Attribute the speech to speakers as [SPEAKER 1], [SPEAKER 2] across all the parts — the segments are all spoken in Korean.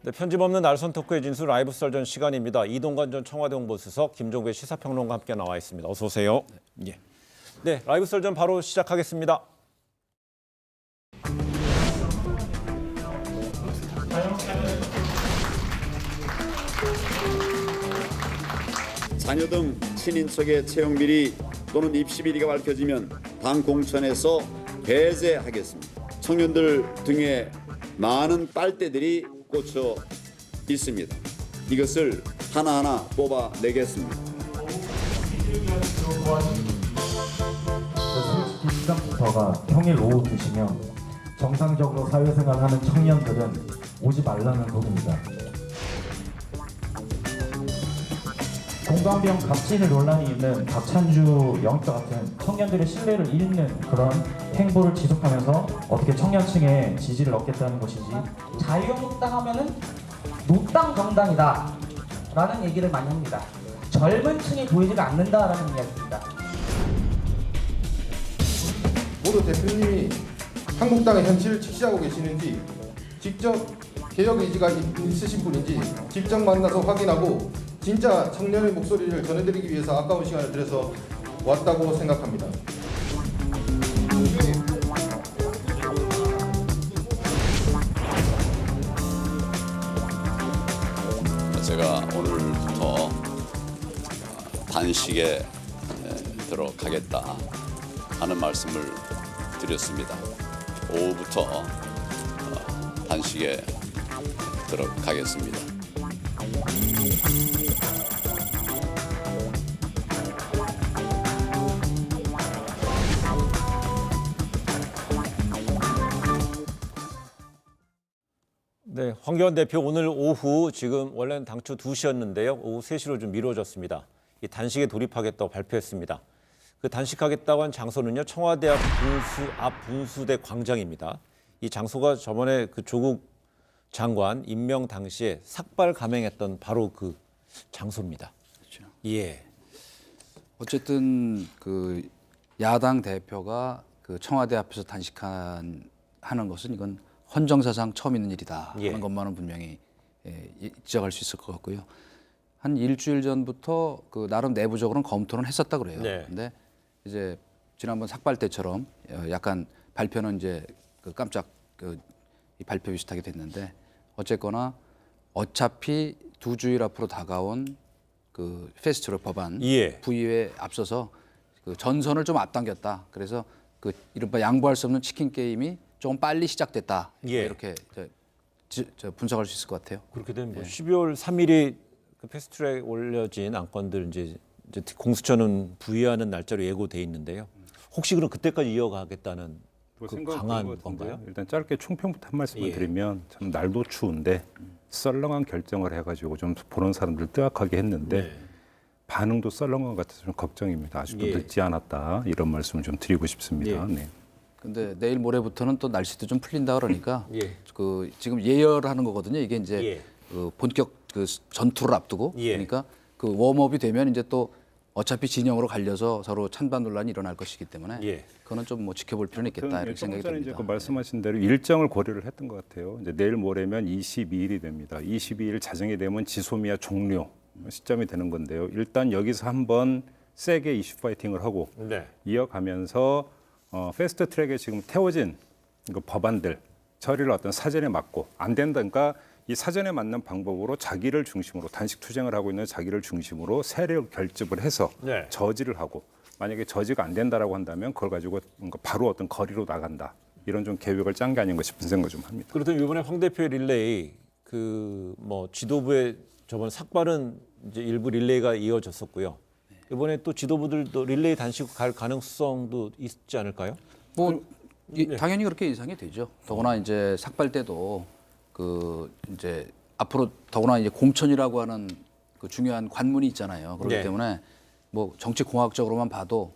[SPEAKER 1] 네, 편집 없는 날선 토크의 진수 라이브 썰전 시간입니다. 이동관 전 청와대 홍보수석, 김종배 시사평론가 함께 나와 있습니다. 어서 오세요. 예. 네, 라이브 썰전 바로 시작하겠습니다.
[SPEAKER 2] 자녀 등 친인척의 채용 비리 또는 입시 비리가 밝혀지면 당 공천에서 배제하겠습니다. 청년들 등에 많은 빨대들이 꽂혀 있습니다. 이것을 하나하나 뽑아내겠습니다.
[SPEAKER 3] 솔직히 시작부터가 평일 오후 2시면 정상적으로 사회생활하는 청년들은 오지 말라는 소리입니다. 공감병 갑질 논란이 있는 박찬주 영입과 같은 청년들의 신뢰를 잃는 그런 행보를 지속하면서 어떻게 청년층의 지지를 얻겠다는 것이지.
[SPEAKER 4] 자유한국당 하면은 노땅 정당이다 라는 얘기를 많이 합니다. 젊은 층이 보이지가 않는다라는 이야기입니다.
[SPEAKER 5] 모두 대표님이 한국당의 현실을 직시하고 계시는지, 직접 개혁 의지가 있으신 분인지 직접 만나서 확인하고 진짜 청년의 목소리를 전해드리기 위해서 아까운 시간을 들여서 왔다고 생각합니다.
[SPEAKER 2] 제가 오늘부터 단식에 들어가겠다 하는 말씀을 드렸습니다. 오후부터 단식에 들어가겠습니다.
[SPEAKER 1] 네, 황교안 대표 오늘 오후 지금 원래는 당초 2시였는데요. 오후 3시로 좀 미뤄졌습니다. 이 단식에 돌입하겠다고 발표했습니다. 그 단식하겠다고 한 장소는요. 청와대 앞 분수대 광장입니다. 이 장소가 저번에 그 조국 장관 임명 당시에 삭발 감행했던 바로 그 장소입니다.
[SPEAKER 6] 그렇죠.
[SPEAKER 1] 예.
[SPEAKER 6] 어쨌든 그 야당 대표가 그 청와대 앞에서 하는 것은 이건 헌정사상 처음 있는 일이다 하는
[SPEAKER 1] 예.
[SPEAKER 6] 것만은 분명히 지적할 수 있을 것 같고요. 한 일주일 전부터 그 나름 내부적으로는 검토는 했었다 그래요.
[SPEAKER 1] 네.
[SPEAKER 6] 근데 이제 지난번 삭발 때처럼 약간 발표는 이제 그 깜짝 이 발표 비슷하게 됐는데 어쨌거나 어차피 2주일 앞으로 다가온 그 패스트트랙 법안
[SPEAKER 1] 예.
[SPEAKER 6] 부의에 앞서서 그 전선을 좀 앞당겼다. 그래서 그 이른바 양보할 수 없는 치킨 게임이 조금 빨리 시작됐다.
[SPEAKER 1] 예.
[SPEAKER 6] 이렇게 분석할 수 있을 것 같아요.
[SPEAKER 1] 그렇게 되면 뭐 12월 3일이 그 패스트트랙 올려진 안건들 이제 공수처는 부의하는 날짜로 예고돼 있는데요. 혹시 그럼 그때까지 이어가겠다는 그 강한 건가요?
[SPEAKER 7] 일단 짧게 총평부터 한 말씀을
[SPEAKER 1] 예.
[SPEAKER 7] 드리면 참 날도 추운데 썰렁한 결정을 해가지고 좀 보는 사람들 뜨악하게 했는데
[SPEAKER 1] 네.
[SPEAKER 7] 반응도 썰렁한 것 같아서 좀 걱정입니다. 아직도
[SPEAKER 1] 예.
[SPEAKER 7] 늦지 않았다 이런 말씀을 좀 드리고 싶습니다.
[SPEAKER 1] 예.
[SPEAKER 7] 네.
[SPEAKER 6] 근데 내일 모레부터는 또 날씨도 좀 풀린다 그러니까
[SPEAKER 1] 예.
[SPEAKER 6] 그 지금 예열하는 거거든요. 이게 이제
[SPEAKER 1] 예.
[SPEAKER 6] 그 본격 그 전투를 앞두고
[SPEAKER 1] 예.
[SPEAKER 6] 그러니까 그 웜업이 되면 이제 또 어차피 진영으로 갈려서 서로 찬반 논란이 일어날 것이기 때문에
[SPEAKER 1] 예.
[SPEAKER 6] 그거는 좀 뭐 지켜볼 필요는 있겠다 이렇게 생각이
[SPEAKER 7] 전에
[SPEAKER 6] 듭니다.
[SPEAKER 7] 이제 그 말씀하신 대로 일정을 고려를 했던 것 같아요. 이제 내일 모레면 22일이 됩니다. 22일 자정이 되면 지소미아 종료 시점이 되는 건데요. 일단 여기서 한번 세게 이슈 파이팅을 하고
[SPEAKER 1] 네.
[SPEAKER 7] 이어가면서 패스트 트랙에 지금 태워진 그 법안들 처리를 어떤 사전에 맞고 안 된다. 그러니까 이 사전에 맞는 방법으로 자기를 중심으로 단식 투쟁을 하고 있는 자기를 중심으로 세력 결집을 해서
[SPEAKER 1] 네.
[SPEAKER 7] 저지를 하고 만약에 저지가 안 된다라고 한다면 그걸 가지고 뭔가 바로 어떤 거리로 나간다. 이런 좀 계획을 짠 게 아닌가 싶은 생각 좀 합니다.
[SPEAKER 1] 그렇다면 이번에 황 대표의 릴레이 그 뭐 지도부의 저번 삭발은 이제 일부 릴레이가 이어졌었고요. 이번에 또 지도부들도 릴레이 단식 갈 가능성도 있지 않을까요?
[SPEAKER 6] 뭐 당연히 그렇게 예상이 되죠. 더구나 이제 삭발 때도 그 이제 앞으로 더구나 이제 공천이라고 하는 그 중요한 관문이 있잖아요. 그렇기
[SPEAKER 1] 네.
[SPEAKER 6] 때문에 뭐 정치 공학적으로만 봐도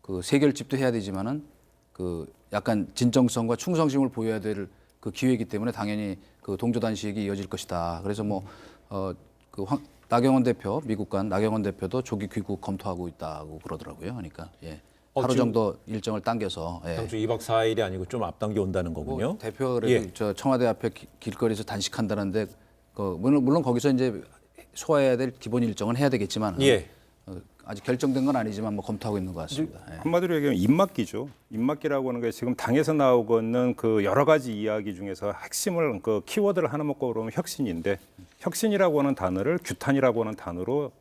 [SPEAKER 6] 그 세결집도 해야 되지만은 그 약간 진정성과 충성심을 보여야 될 그 기회이기 때문에 당연히 그 동조 단식이 이어질 것이다. 그래서 뭐 나경원 대표 미국 간 나경원 대표도 조기 귀국 검토하고 있다고 그러더라고요. 그러니까 예. 하루
[SPEAKER 1] 지금
[SPEAKER 6] 정도 일정을 당겨서 예.
[SPEAKER 1] 당초 2박 4일이 아니고 좀 앞당겨 온다는 거군요.
[SPEAKER 6] 뭐 대표가 그래도
[SPEAKER 1] 예.
[SPEAKER 6] 저 청와대 앞에 길거리에서 단식한다는데 물론 거기서 이제 소화해야 될 기본 일정은 해야 되겠지만
[SPEAKER 1] 예.
[SPEAKER 6] 아직 결정된 건 아니지만 뭐 검토하고 있는 것 같습니다. 예.
[SPEAKER 7] 한마디로 얘기하면 입막기죠. 입막기라고 하는 게 지금 당에서 나오고 있는 그 여러 가지 이야기 중에서 핵심을 그 키워드를 하나 먹고 그러면 혁신인데 혁신이라고 하는 단어를 규탄이라고 하는 단어로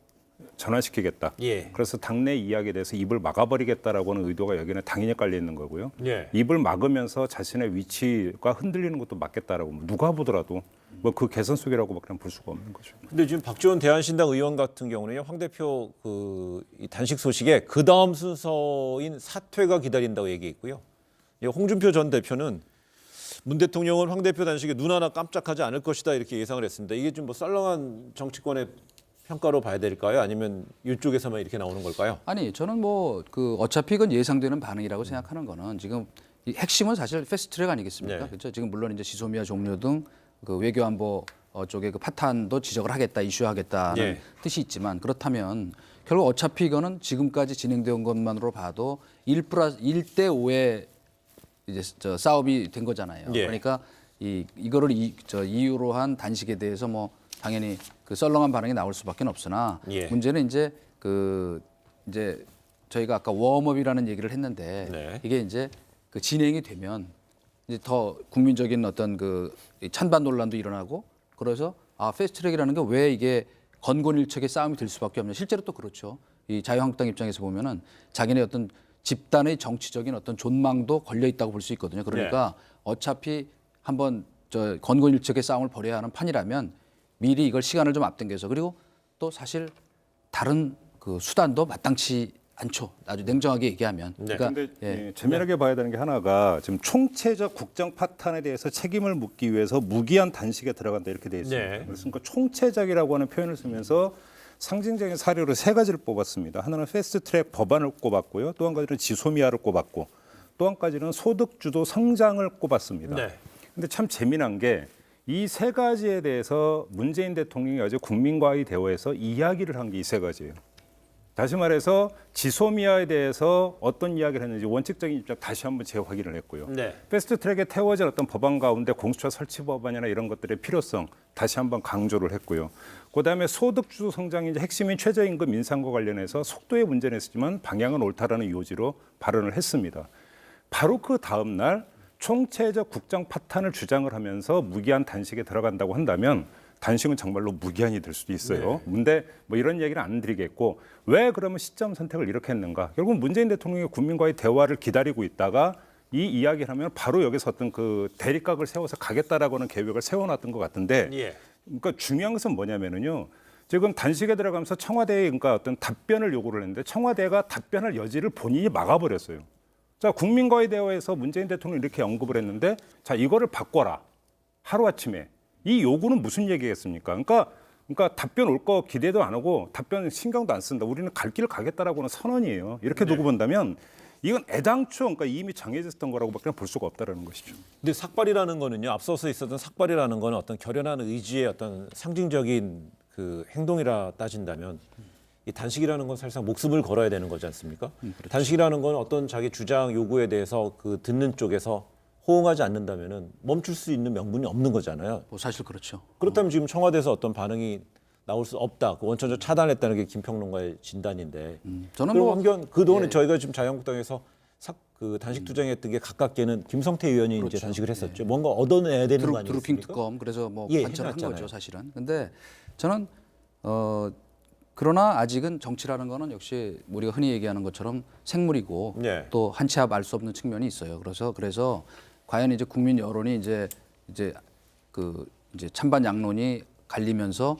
[SPEAKER 7] 전환시키겠다.
[SPEAKER 1] 예.
[SPEAKER 7] 그래서 당내 이야기에 대해서 입을 막아버리겠다라고 하는 의도가 여기는 당연히 깔려 있는 거고요.
[SPEAKER 1] 예.
[SPEAKER 7] 입을 막으면서 자신의 위치가 흔들리는 것도 맞겠다라고 누가 보더라도 뭐 그 개선 속이라고밖에 볼 수가 없는 거죠.
[SPEAKER 1] 근데 지금 박지원 대한신당 의원 같은 경우는요, 황 대표 이 단식 소식에 그 다음 순서인 사퇴가 기다린다고 얘기했고요. 홍준표 전 대표는 문 대통령은 황 대표 단식에 눈 하나 깜짝하지 않을 것이다 이렇게 예상을 했습니다. 이게 좀 뭐 썰렁한 정치권의 평가로 봐야 될까요? 아니면 이쪽에서만 이렇게 나오는 걸까요?
[SPEAKER 6] 아니 저는 뭐 그 어차피 이건 예상되는 반응이라고 생각하는 거는 지금 이 핵심은 사실 패스트트랙 아니겠습니까?
[SPEAKER 1] 네.
[SPEAKER 6] 그렇죠. 지금 물론 이제 지소미아 종료 등 그 외교안보 쪽에 그 파탄도 지적을 하겠다, 이슈하겠다는
[SPEAKER 1] 예.
[SPEAKER 6] 뜻이 있지만 그렇다면 결국 어차피 이거는 지금까지 진행된 것만으로 봐도 1대 5의 이제 싸움이 된 거잖아요.
[SPEAKER 1] 예.
[SPEAKER 6] 그러니까 이거를 이유로 한 단식에 대해서 뭐 당연히 그 썰렁한 반응이 나올 수밖에 없으나
[SPEAKER 1] 예.
[SPEAKER 6] 문제는 이제 이제 저희가 아까 웜업이라는 얘기를 했는데
[SPEAKER 1] 네.
[SPEAKER 6] 이게 이제 그 진행이 되면 이제 더 국민적인 어떤 그 찬반 논란도 일어나고 그래서 패스트트랙이라는 게 왜 이게 건곤일척의 싸움이 될 수밖에 없냐. 실제로 또 그렇죠. 이 자유한국당 입장에서 보면은 자기네 어떤 집단의 정치적인 어떤 존망도 걸려 있다고 볼 수 있거든요. 그러니까 어차피 한번 건곤일척의 싸움을 벌여야 하는 판이라면 미리 이걸 시간을 좀 앞당겨서 그리고 또 사실 다른 그 수단도 마땅치 않죠. 아주 냉정하게 얘기하면.
[SPEAKER 1] 네.
[SPEAKER 7] 그런데
[SPEAKER 6] 예.
[SPEAKER 7] 재미나게 봐야 되는 게 하나가 지금 총체적 국정 파탄에 대해서 책임을 묻기 위해서 무기한 단식에 들어간다 이렇게 돼 있습니다.
[SPEAKER 1] 네.
[SPEAKER 7] 그러니까 총체적이라고 하는 표현을 쓰면서 상징적인 사료로 세 가지를 뽑았습니다. 하나는 패스트트랙 법안을 꼽았고요. 또 한 가지는 지소미아를 꼽았고 또 한 가지는 소득주도 성장을 꼽았습니다.
[SPEAKER 1] 네.
[SPEAKER 7] 근데 참 재미난 게 이 세 가지에 대해서 문재인 대통령이 어제 국민과의 대화에서 이야기를 한 게 이 세 가지예요. 다시 말해서 지소미아에 대해서 어떤 이야기를 했는지 원칙적인 입장 다시 한번 재확인을 했고요.
[SPEAKER 1] 네.
[SPEAKER 7] 패스트트랙에 태워진 어떤 법안 가운데 공수처 설치 법안이나 이런 것들의 필요성 다시 한번 강조를 했고요. 그다음에 소득주도 성장이 이제 핵심인 최저임금 인상과 관련해서 속도의 문제는 있었지만 방향은 옳다라는 요지로 발언을 했습니다. 바로 그 다음 날 총체적 국정 파탄을 주장을 하면서 무기한 단식에 들어간다고 한다면 단식은 정말로 무기한이 될 수도 있어요. 근데 뭐 이런 얘기는 안 드리겠고 왜 그러면 시점 선택을 이렇게 했는가? 결국 문재인 대통령이 국민과의 대화를 기다리고 있다가 이 이야기를 하면 바로 여기서 어떤 그 대립각을 세워서 가겠다라고 하는 계획을 세워놨던 것 같은데
[SPEAKER 1] 예.
[SPEAKER 7] 그러니까 중요한 것은 뭐냐면은요. 지금 단식에 들어가면서 청와대에 그러니까 어떤 답변을 요구를 했는데 청와대가 답변할 여지를 본인이 막아버렸어요. 자, 국민과의 대화에서 문재인 대통령이 이렇게 언급을 했는데 자, 이거를 바꿔라. 하루아침에. 이 요구는 무슨 얘기겠습니까? 그러니까 답변 올 거 기대도 안 하고 답변 신경도 안 쓴다. 우리는 갈 길을 가겠다라고는 선언이에요. 이렇게 두고 본다면 이건 애당초 그러니까 이미 정해졌던 거라고밖에 볼 수가 없다라는 것이죠.
[SPEAKER 1] 근데 삭발이라는 거는요, 앞서서 있었던 삭발이라는 거는 어떤 결연한 의지의 어떤 상징적인 그 행동이라 따진다면 이 단식이라는 건 사실상 목숨을 걸어야 되는 거지 않습니까?
[SPEAKER 6] 그렇죠.
[SPEAKER 1] 단식이라는 건 어떤 자기 주장 요구에 대해서 그 듣는 쪽에서 호응하지 않는다면은 멈출 수 있는 명분이 없는 거잖아요.
[SPEAKER 6] 뭐 사실 그렇죠.
[SPEAKER 1] 그렇다면 지금 청와대에서 어떤 반응이 나올 수 없다. 그 원천적 차단했다는 게 김평론가의 진단인데.
[SPEAKER 6] 저는
[SPEAKER 1] 그럼
[SPEAKER 6] 뭐
[SPEAKER 1] 한편 그동안에
[SPEAKER 6] 예.
[SPEAKER 1] 저희가 지금 자유한국당에서 그 단식 투쟁했던 게 가깝게는 김성태 의원이
[SPEAKER 6] 그렇죠.
[SPEAKER 1] 이제 단식을 했었죠. 뭔가 얻어내야 되는 거
[SPEAKER 6] 드루킹
[SPEAKER 1] 아니겠습니까?
[SPEAKER 6] 특검 그래서 뭐
[SPEAKER 1] 예,
[SPEAKER 6] 관철한
[SPEAKER 1] 해놨잖아요.
[SPEAKER 6] 거죠 사실은. 근데 저는 그러나 아직은 정치라는 거는 역시 우리가 흔히 얘기하는 것처럼 생물이고
[SPEAKER 1] 네.
[SPEAKER 6] 또 한 치 앞 알 수 없는 측면이 있어요. 그래서 과연 이제 국민 여론이 이제 찬반 양론이 갈리면서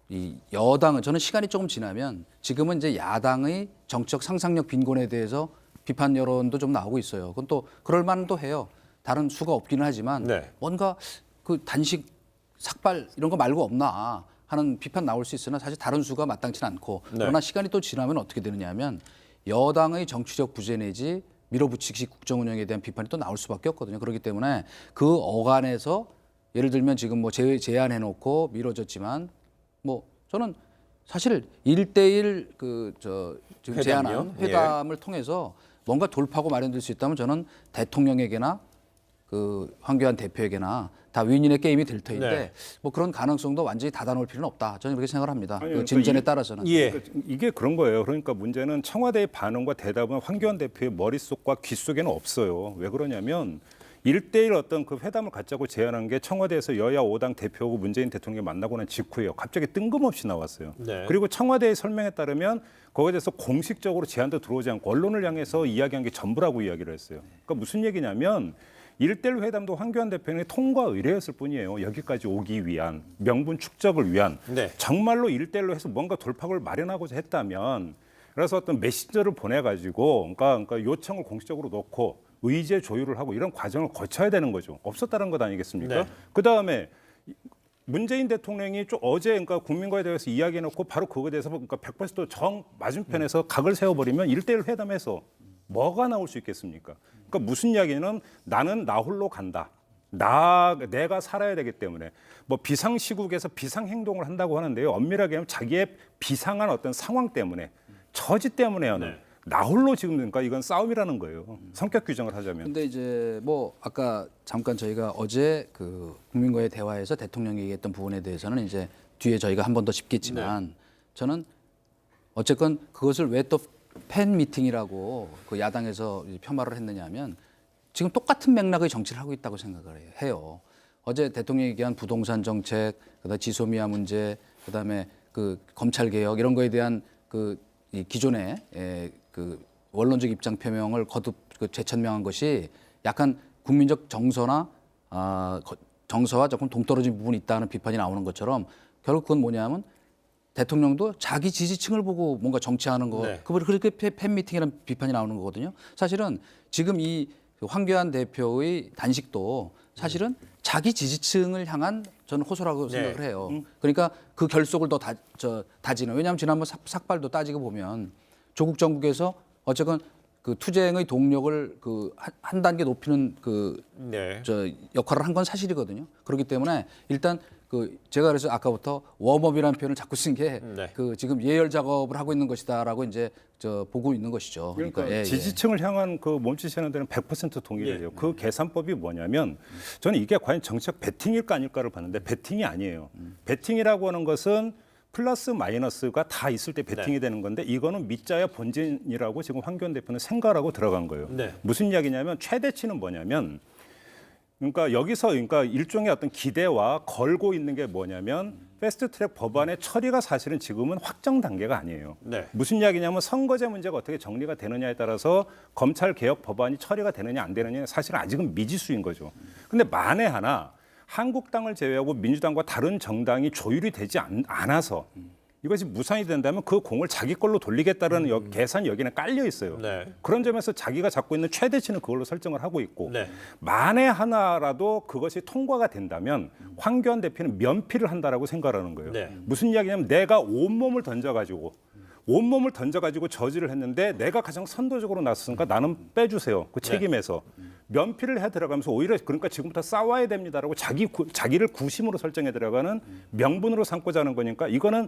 [SPEAKER 6] 이 여당은 저는 시간이 조금 지나면 지금은 이제 야당의 정책 상상력 빈곤에 대해서 비판 여론도 좀 나오고 있어요. 그건 또 그럴 만도 해요. 다른 수가 없기는 하지만
[SPEAKER 1] 네.
[SPEAKER 6] 뭔가 그 단식 삭발 이런 거 말고 없나 하는 비판 나올 수 있으나 사실 다른 수가 마땅치는 않고
[SPEAKER 1] 네.
[SPEAKER 6] 그러나 시간이 또 지나면 어떻게 되느냐면 여당의 정치적 부재 내지 밀어붙이기 국정운영에 대한 비판이 또 나올 수밖에 없거든요. 그렇기 때문에 그 어간에서 예를 들면 지금 뭐 제안해놓고 미뤄졌지만 뭐 저는 사실 1대1 지금
[SPEAKER 1] 회담이요?
[SPEAKER 6] 제안한 회담을 통해서 뭔가 돌파구 마련될 수 있다면 저는 대통령에게나 그 황교안 대표에게나 다 윈윈의 게임이 될 터인데
[SPEAKER 1] 네.
[SPEAKER 6] 뭐 그런 가능성도 완전히 닫아놓을 필요는 없다. 저는 그렇게 생각을 합니다.
[SPEAKER 7] 아니,
[SPEAKER 6] 그
[SPEAKER 7] 그러니까
[SPEAKER 6] 진전에 따라서는.
[SPEAKER 1] 예.
[SPEAKER 7] 이게 그런 거예요. 그러니까 문제는 청와대의 반응과 대답은 황교안 대표의 머릿속과 귓속에는 없어요. 왜 그러냐면 1대1 어떤 그 회담을 갖자고 제안한 게 청와대에서 여야 5당 대표하고 문재인 대통령이 만나고 난 직후예요. 갑자기 뜬금없이 나왔어요.
[SPEAKER 1] 네.
[SPEAKER 7] 그리고 청와대의 설명에 따르면 거기에 대해서 공식적으로 제안도 들어오지 않고 언론을 향해서 이야기한 게 전부라고 이야기를 했어요. 그러니까 무슨 얘기냐면 1대1 회담도 황교안 대표는 통과 의뢰였을 뿐이에요. 여기까지 오기 위한 명분 축적을 위한
[SPEAKER 1] 네.
[SPEAKER 7] 정말로 1대1로 해서 뭔가 돌파구를 마련하고자 했다면 그래서 어떤 메신저를 보내가지고 그러니까 요청을 공식적으로 놓고 의제 조율을 하고 이런 과정을 거쳐야 되는 거죠. 없었다는 것 아니겠습니까?
[SPEAKER 1] 네.
[SPEAKER 7] 그다음에 문재인 대통령이 좀 어제 그러니까 국민과에 대해서 이야기해놓고 바로 그거에 대해서 그러니까 100% 맞은편에서 각을 세워버리면 1대1 회담에서 뭐가 나올 수 있겠습니까? 그러니까 무슨 이야기는 나는 나 홀로 간다. 내가 살아야 되기 때문에 뭐 비상시국에서 비상행동을 한다고 하는데요. 엄밀하게 하면 자기의 비상한 어떤 상황 때문에 처지 때문에요. 나 홀로 지금 그러니까 이건 싸움이라는 거예요. 성격 규정을 하자면.
[SPEAKER 6] 근데 이제 뭐 아까 잠깐 저희가 어제 그 국민과의 대화에서 대통령이 얘기했던 부분에 대해서는 이제 뒤에 저희가 한 번 더 짚겠지만 저는 어쨌건 그것을 왜 또 팬 미팅이라고 그 야당에서 폄하를 했느냐면 지금 똑같은 맥락의 정치를 하고 있다고 생각을 해요. 어제 대통령이 얘기한 부동산 정책, 그다음 지소미아 문제, 그다음에 그 검찰 개혁 이런 거에 대한 그 이 기존의 그 원론적 입장 표명을 거듭 그 재천명한 것이 약간 국민적 정서나 정서와 조금 동떨어진 부분이 있다는 비판이 나오는 것처럼 결국 그건 뭐냐면 대통령도 자기 지지층을 보고 뭔가 정치하는 거,
[SPEAKER 1] 네.
[SPEAKER 6] 그걸 그렇게 팬미팅이라는 비판이 나오는 거거든요. 사실은 지금 이 황교안 대표의 단식도 사실은 자기 지지층을 향한 저는 호소라고 생각을 해요. 그러니까 그 결속을 더 다지는. 왜냐하면 지난번 삭발도 따지고 보면 조국 정국에서 어쨌건 그 투쟁의 동력을 그 한 단계 높이는 그
[SPEAKER 1] 네.
[SPEAKER 6] 역할을 한 건 사실이거든요. 그렇기 때문에 일단 그 제가 그래서 아까부터 웜업이라는 표현을 자꾸 쓴 게 그 지금 예열 작업을 하고 있는 것이다라고 이제 보고 있는 것이죠.
[SPEAKER 7] 그러니까
[SPEAKER 6] 예, 예.
[SPEAKER 7] 지지층을 향한 그 몸짓하는 데는 100% 동의를 해요. 그 계산법이 뭐냐면 저는 이게 과연 정책 배팅일까 아닐까를 봤는데 배팅이 아니에요. 배팅이라고 하는 것은 플러스 마이너스가 다 있을 때 배팅이 되는 건데 이거는 밑자야 본진이라고 지금 황교안 대표는 생각하고 들어간 거예요.
[SPEAKER 1] 네.
[SPEAKER 7] 무슨 이야기냐면 최대치는 뭐냐면 그러니까 여기서 그러니까 일종의 어떤 기대와 걸고 있는 게 뭐냐면 패스트트랙 법안의 처리가 사실은 지금은 확정 단계가 아니에요.
[SPEAKER 1] 네.
[SPEAKER 7] 무슨 이야기냐면 선거제 문제가 어떻게 정리가 되느냐에 따라서 검찰 개혁 법안이 처리가 되느냐 안 되느냐 사실은 아직은 미지수인 거죠. 근데 만에 하나 한국당을 제외하고 민주당과 다른 정당이 조율이 되지 않아서 이것이 무산이 된다면 그 공을 자기 걸로 돌리겠다는 계산이 여기는 깔려 있어요.
[SPEAKER 1] 네.
[SPEAKER 7] 그런 점에서 자기가 잡고 있는 최대치는 그걸로 설정을 하고 있고
[SPEAKER 1] 네.
[SPEAKER 7] 만에 하나라도 그것이 통과가 된다면 황교안 대표는 면피를 한다라고 생각하는 거예요.
[SPEAKER 1] 네.
[SPEAKER 7] 무슨 이야기냐면 내가 온몸을 던져가지고 저지를 했는데 내가 가장 선도적으로 나섰으니까 나는 빼주세요. 그 책임에서. 면피를 해 들어가면서 오히려 그러니까 지금부터 싸워야 됩니다라고 자기를 구심으로 설정해 들어가는 명분으로 삼고자 하는 거니까 이거는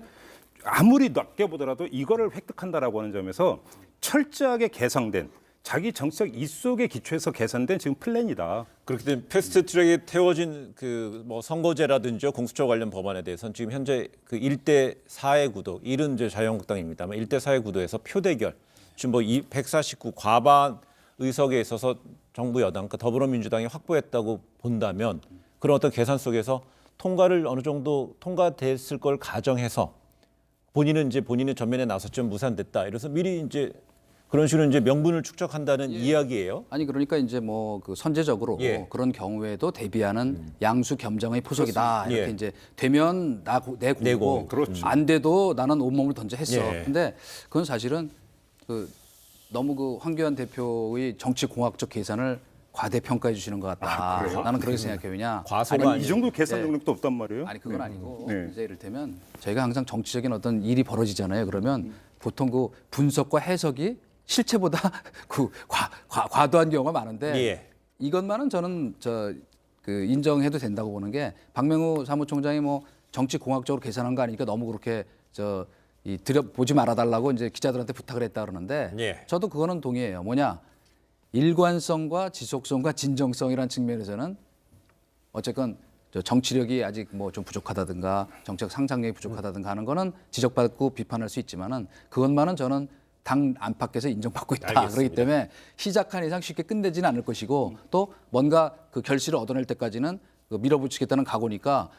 [SPEAKER 7] 아무리 낮게 보더라도 이거를 획득한다라고 하는 점에서 철저하게 개성된 자기 정치적 이속에 기초해서 개선된 지금 플랜이다.
[SPEAKER 1] 그렇게 되면 패스트트랙에 태워진 그 뭐 선거제라든지 공수처 관련 법안에 대해서는 지금 현재 그 1대 4의 구도, 일은 이제 자유한국당입니다만 1대 4의 구도에서 표대결, 지금 뭐 149 과반 의석에 있어서 정부 여당, 그러니까 더불어민주당이 확보했다고 본다면 그런 어떤 계산 속에서 통과를 어느 정도 통과됐을 걸 가정해서 본인은 이제 본인의 전면에 나섰지만 무산됐다. 이래서 미리 이제 그런 식으로 이제 명분을 축적한다는 이야기예요.
[SPEAKER 6] 아니 그러니까 이제 뭐 그 선제적으로
[SPEAKER 1] 예.
[SPEAKER 6] 그런 경우에도 대비하는 양수 겸정의 포석이다.
[SPEAKER 1] 그렇습니다.
[SPEAKER 6] 이렇게
[SPEAKER 1] 예.
[SPEAKER 6] 이제 되면 내 공이고
[SPEAKER 7] 그렇죠.
[SPEAKER 6] 안 돼도 나는 온몸을 던져 했어.
[SPEAKER 1] 예.
[SPEAKER 6] 근데 그건 사실은 그 너무 그 황교안 대표의 정치 공학적 계산을 과대평가해 주시는 것 같다. 나는 그렇게 생각해요. 왜냐?
[SPEAKER 1] 과소가
[SPEAKER 7] 아니 이 정도 계산
[SPEAKER 6] 네.
[SPEAKER 7] 능력도 없단 말이에요.
[SPEAKER 6] 아니 그건 아니고
[SPEAKER 7] 네.
[SPEAKER 6] 이제 이를테면 저희가 항상 정치적인 어떤 일이 벌어지잖아요. 그러면 보통 그 분석과 해석이 실체보다 그 과도한 경우가 많은데
[SPEAKER 1] 예.
[SPEAKER 6] 이것만은 저는 그 인정해도 된다고 보는 게 박명우 사무총장이 뭐 정치 공학적으로 계산한 거 아니니까 너무 그렇게 들여보지 말아달라고 이제 기자들한테 부탁을 했다 그러는데
[SPEAKER 1] 예.
[SPEAKER 6] 저도 그거는 동의해요. 뭐냐 일관성과 지속성과 진정성이라는 측면에서는 어쨌건 저 정치력이 아직 뭐 좀 부족하다든가 정책 상상력이 부족하다든가 하는 거는 지적받고 비판할 수 있지만은 그것만은 저는 당 안팎에서 인정받고 있다.
[SPEAKER 1] 알겠습니다.
[SPEAKER 6] 그렇기 때문에 시작한 이상 쉽게 끝내지는 않을 것이고 또 뭔가 그 결실을 얻어낼 때까지는 그 밀어붙이겠다는 각오니까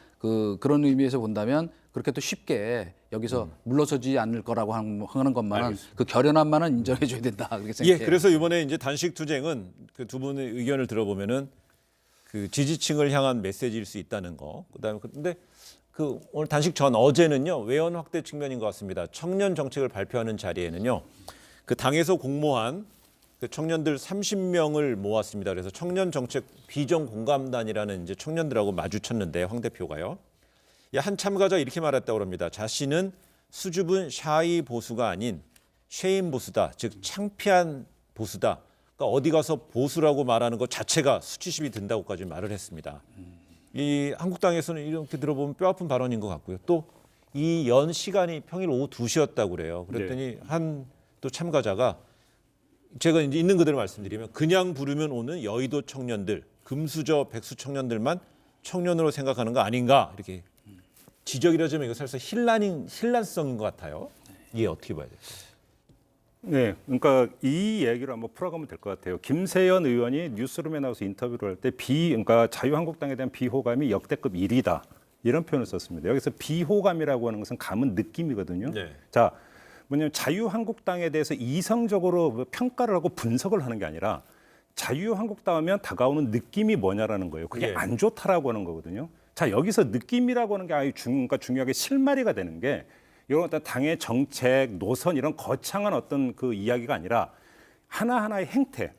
[SPEAKER 6] 그런 의미에서 본다면 그렇게 또 쉽게 여기서 물러서지 않을 거라고 하는 것만은 그 결연함만은 인정해 줘야 된다. 그렇게 생각해요.
[SPEAKER 1] 예, 그래서 이번에 이제 단식 투쟁은 그 두 분의 의견을 들어보면은 그 지지층을 향한 메시지일 수 있다는 거. 그다음에 근데 그 오늘 단식 전 어제는요 외연 확대 측면인 것 같습니다. 청년 정책을 발표하는 자리에는요 그 당에서 공모한 그 청년들 30명을 모았습니다. 그래서 청년 정책 비전 공감단이라는 이제 청년들하고 마주쳤는데 황 대표가요. 한 참가자 이렇게 말했다고 합니다. 자신은 수줍은 샤이 보수가 아닌 쉐임 보수다. 즉 창피한 보수다. 그러니까 어디 가서 보수라고 말하는 것 자체가 수치심이 든다고까지 말을 했습니다. 이 한국당에서는 이렇게 들어보면 뼈아픈 발언인 것 같고요. 또 이 연 시간이 평일 오후 2시였다고 그래요. 그랬더니 한 또 참가자가 제가 이제 있는 그대로 말씀드리면 그냥 부르면 오는 여의도 청년들, 금수저 백수 청년들만 청년으로 생각하는 거 아닌가 이렇게 지적이라자면 이거 사실 혼란성인 것 같아요. 이게 어떻게 봐야 될까요?
[SPEAKER 7] 네, 그러니까 이 얘기를 한번 풀어가면 될 것 같아요. 김세연 의원이 뉴스룸에 나와서 인터뷰를 할 때 그러니까 자유한국당에 대한 비호감이 역대급 1위다 이런 표현을 썼습니다. 여기서 비호감이라고 하는 것은 감은 느낌이거든요.
[SPEAKER 1] 네.
[SPEAKER 7] 자, 뭐냐면 자유한국당에 대해서 이성적으로 평가를 하고 분석을 하는 게 아니라 자유한국당 하면 다가오는 느낌이 뭐냐라는 거예요. 그게
[SPEAKER 1] 예.
[SPEAKER 7] 안 좋다라고 하는 거거든요. 자, 여기서 느낌이라고 하는 게 아주 그러니까 중요하게 실마리가 되는 게 이런 어떤 당의 정책, 노선 이런 거창한 어떤 그 이야기가 아니라 하나하나의 행태,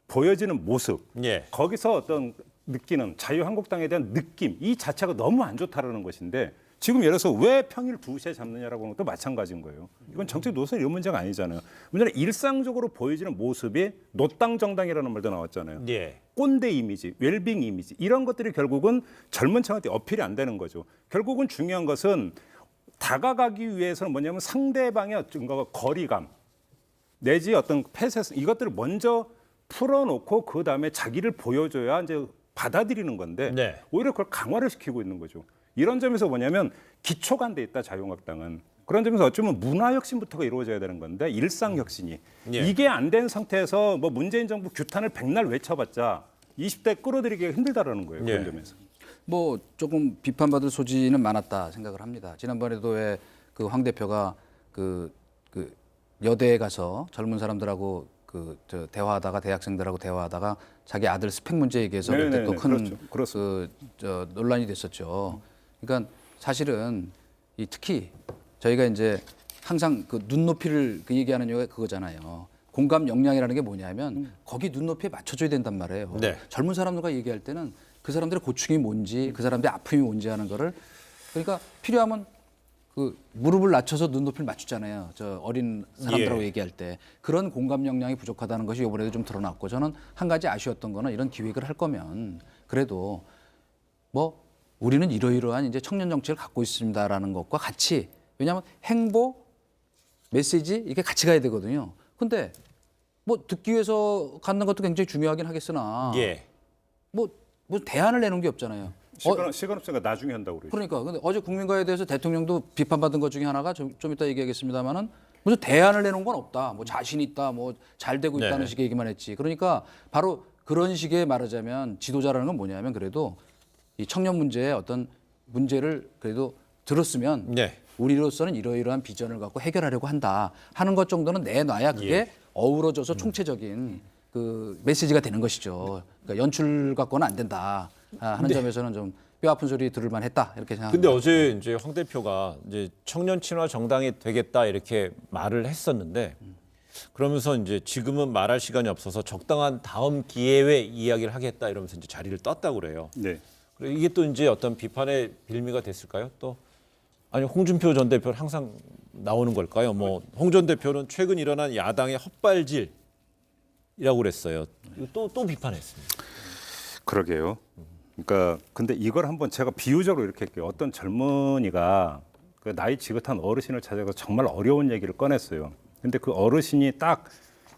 [SPEAKER 7] 보여지는 모습,
[SPEAKER 1] 예.
[SPEAKER 7] 거기서 어떤 느끼는 자유한국당에 대한 느낌 이 자체가 너무 안 좋다라는 것인데 지금 예를 들어서 왜 평일 2시에 잡느냐라고 하는 것도 마찬가지인 거예요. 이건 정책 노선 이런 문제가 아니잖아요. 문제는 일상적으로 보여지는 모습이 노땅 정당이라는 말도 나왔잖아요.
[SPEAKER 1] 예.
[SPEAKER 7] 꼰대 이미지, 웰빙 이미지 이런 것들이 결국은 젊은 층한테 어필이 안 되는 거죠. 결국은 중요한 것은 다가가기 위해서는 뭐냐면 상대방의 어떤 거리감 내지 어떤 폐쇄성 이것들을 먼저 풀어놓고 그 다음에 자기를 보여줘야 이제 받아들이는 건데
[SPEAKER 1] 네.
[SPEAKER 7] 오히려 그걸 강화를 시키고 있는 거죠. 이런 점에서 뭐냐면 기초가 안 돼 있다 자유한국당은. 그런 점에서 어쩌면 문화 혁신부터가 이루어져야 되는 건데 일상 혁신이
[SPEAKER 1] 예.
[SPEAKER 7] 이게 안 된 상태에서 뭐 문재인 정부 규탄을 백날 외쳐봤자 20대 끌어들이기가 힘들다라는 거예요. 그런
[SPEAKER 1] 예.
[SPEAKER 7] 점에서.
[SPEAKER 6] 뭐 조금 비판받을 소지는 많았다 생각을 합니다. 지난번에도 왜 그 황 대표가 그 여대에 가서 젊은 사람들하고 저 대화하다가 대학생들하고 대화하다가 자기 아들 스펙 문제 얘기해서 그때 또 큰
[SPEAKER 7] 그렇죠.
[SPEAKER 6] 저 논란이 됐었죠. 그러니까 사실은 이 특히 저희가 이제 항상 그 눈높이를 그 얘기하는 이유가 그거잖아요. 공감 역량이라는 게 뭐냐면 거기 눈높이에 맞춰줘야 된단 말이에요.
[SPEAKER 1] 네.
[SPEAKER 6] 젊은 사람들과 얘기할 때는 그 사람들의 고충이 뭔지 그 사람들의 아픔이 뭔지 하는 거를 그러니까 필요하면 그 무릎을 낮춰서 눈높이를 맞추잖아요. 저 어린 사람들하고
[SPEAKER 1] 예.
[SPEAKER 6] 얘기할 때 그런 공감 역량이 부족하다는 것이 이번에도 좀 드러났고 저는 한 가지 아쉬웠던 거는 이런 기획을 할 거면 그래도 뭐 우리는 이러이러한 이제 청년 정책을 갖고 있습니다라는 것과 같이 왜냐하면 행보 메시지 이게 같이 가야 되거든요. 근데 뭐 듣기 위해서 갖는 것도 굉장히 중요하긴 하겠으나
[SPEAKER 1] 예.
[SPEAKER 6] 뭐 대안을 내놓은 게 없잖아요.
[SPEAKER 7] 시간 없으니까 나중에 한다고 그러죠.
[SPEAKER 6] 그러니까 근데 어제 국민과에 대해서 대통령도 비판받은 것 중에 하나가 좀 이따 얘기하겠습니다만은 무슨 대안을 내놓은 건 없다. 뭐 자신 있다. 뭐 잘 되고 있다는
[SPEAKER 1] 네.
[SPEAKER 6] 식의 얘기만 했지. 그러니까 바로 그런 식의 말하자면 지도자라는 건 뭐냐면 그래도 이 청년 문제의 어떤 문제를 그래도 들었으면
[SPEAKER 1] 네.
[SPEAKER 6] 우리로서는 이러이러한 비전을 갖고 해결하려고 한다 하는 것 정도는 내놔야 그게
[SPEAKER 1] 예.
[SPEAKER 6] 어우러져서 총체적인 그 메시지가 되는 것이죠. 그러니까 연출 갖고는 안 된다 하는 점에서는 좀 뼈아픈 소리 들을 만했다 이렇게 생각합니다.
[SPEAKER 1] 근데 어제 이제 황 대표가 이제 청년 친화 정당이 되겠다 이렇게 말을 했었는데 그러면서 이제 지금은 말할 시간이 없어서 적당한 다음 기회에 이야기를 하겠다 이러면서 이제 자리를 떴다고 그래요.
[SPEAKER 7] 네.
[SPEAKER 1] 그리고 이게 또 이제 어떤 비판의 빌미가 됐을까요? 또 아니 홍준표 전 대표는 항상 나오는 걸까요? 뭐 홍 전 대표는 최근 일어난 야당의 헛발질이라고 그랬어요. 또 비판했습니다.
[SPEAKER 7] 그러게요. 그러니까 근데 이걸 한번 제가 비유적으로 이렇게 할게요. 어떤 젊은이가 그 나이 지긋한 어르신을 찾아가서 정말 어려운 얘기를 꺼냈어요. 근데 그 어르신이 딱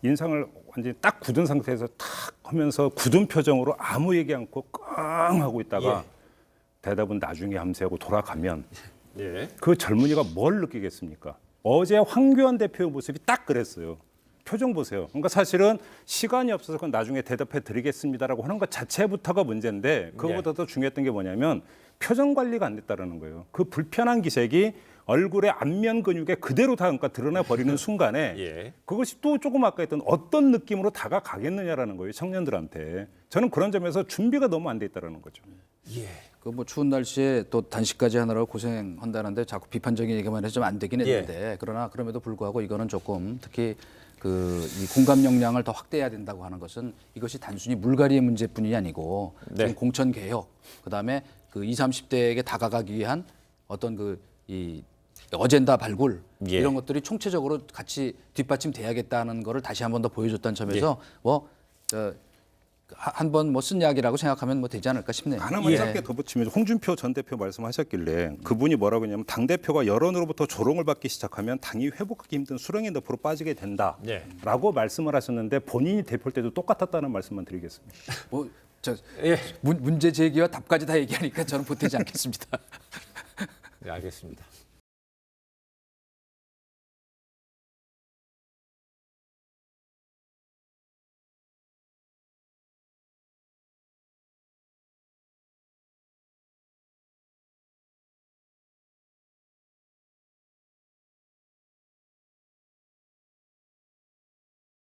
[SPEAKER 7] 인상을 완전히 딱 굳은 상태에서 탁 하면서 굳은 표정으로 아무 얘기 않고 끙 하고 있다가 대답은 나중에 함세하고 돌아가면 그 젊은이가 뭘 느끼겠습니까? 어제 황교안 대표의 모습이 딱 그랬어요. 표정 보세요. 그러니까 사실은 시간이 없어서 그건 나중에 대답해 드리겠습니다라고 하는 것 자체부터가 문제인데 그거보다 더 중요했던 게 뭐냐면 표정 관리가 안 됐다는 거예요. 그 불편한 기색이 얼굴의 안면 근육에 그대로 다 그러니까 드러나 버리는 순간에 그것이 또 조금 아까 했던 어떤 느낌으로 다가가겠느냐라는 거예요. 청년들한테. 저는 그런 점에서 준비가 너무 안 돼 있다는 거죠.
[SPEAKER 6] 그 뭐 추운 날씨에 또 단식까지 하느라고 고생한다는데 자꾸 비판적인 얘기만 해서 좀 안 되긴 했는데 그러나 그럼에도 불구하고 이거는 조금 특히 그 이 공감 역량을 더 확대해야 된다고 하는 것은 이것이 단순히 물갈이의 문제뿐이 아니고 지금 공천 개혁 그다음에 그 20, 30대에게 다가가기 위한 어떤 그 이 어젠다 발굴 이런 것들이 총체적으로 같이 뒷받침돼야겠다는 거를 다시 한 번 더 보여줬다는 점에서 한 번 뭐 쓴 약이라고 생각하면 뭐 되지 않을까 싶네요.
[SPEAKER 7] 하나만 짧게 덧붙이면 홍준표 전 대표 말씀하셨길래 그분이 뭐라고 했냐면 당대표가 여론으로부터 조롱을 받기 시작하면 당이 회복하기 힘든 수렁의 늪으로 빠지게 된다라고 말씀을 하셨는데 본인이 대표일 때도 똑같았다는 말씀만 드리겠습니다.
[SPEAKER 6] 뭐 문제 제기와 답까지 다 얘기하니까 저는 보태지 않겠습니다.
[SPEAKER 1] 네, 알겠습니다.